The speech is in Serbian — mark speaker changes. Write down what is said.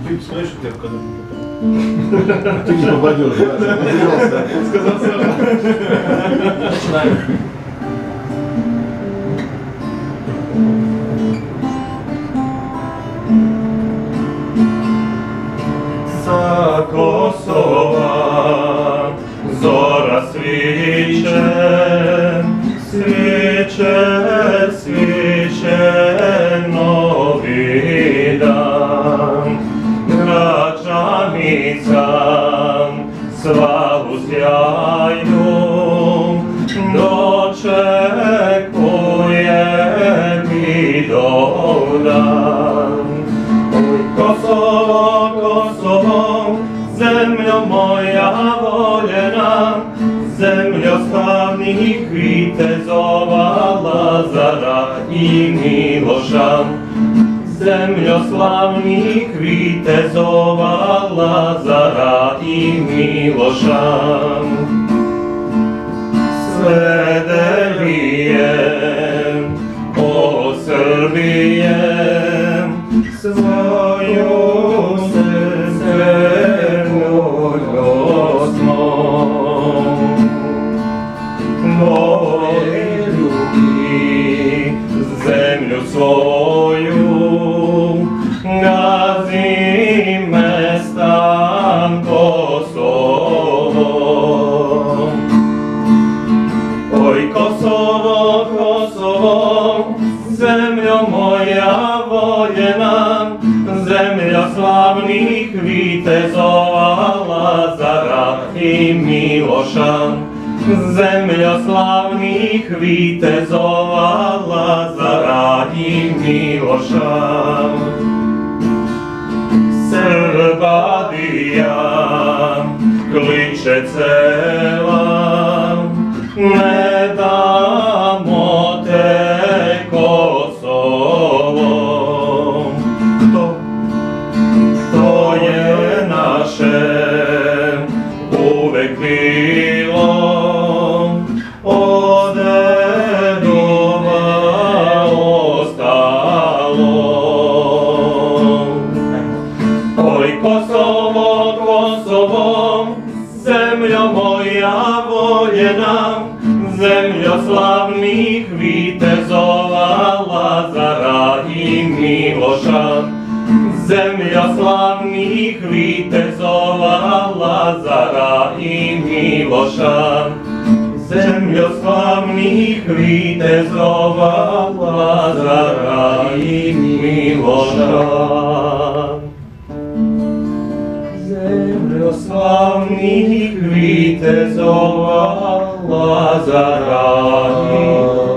Speaker 1: Дюк, слышишь, ты в коду?
Speaker 2: Ты не попадешь, да? Пожалуйста.
Speaker 1: Сказал Саша. Начинаем.
Speaker 3: Sa Kosova zora sviće, sviće, sviće novi dan. Gračanica slavu sjajnu dočekuje Vidovdan. Oj, Kosovo, Kosovo, zemljo moja voljena, zemljo slavnih vitezova Lazara i Miloša. Zemljo slavnih vitezova Lazara i Miloša. Svedelije, o Srbije, svoju zemlju ljosmo. Voli ljubi zemlju svoju, gazi mestan Kosovo. Oj Kosovo, Kosovo, zemljo moja voljena, zemlja slavnih vitezova Lazara i Miloša. Zemlja slavnih vitezova Lazara i Miloša. Srbadija kliče cela, ne damo te Kosovo. To je naše uvek bilo, od dedova ostalo. Oj Kosovo, Kosovo, zemljo moja voljena, zemljo slavnih vitezova Lazara i Miloša. Zemljo slavnih vitezova Lazara i Miloša. Zemljo slavnih vitezova Lazara i Miloša. Zemljo slavnih vitezova Lazara i Miloša.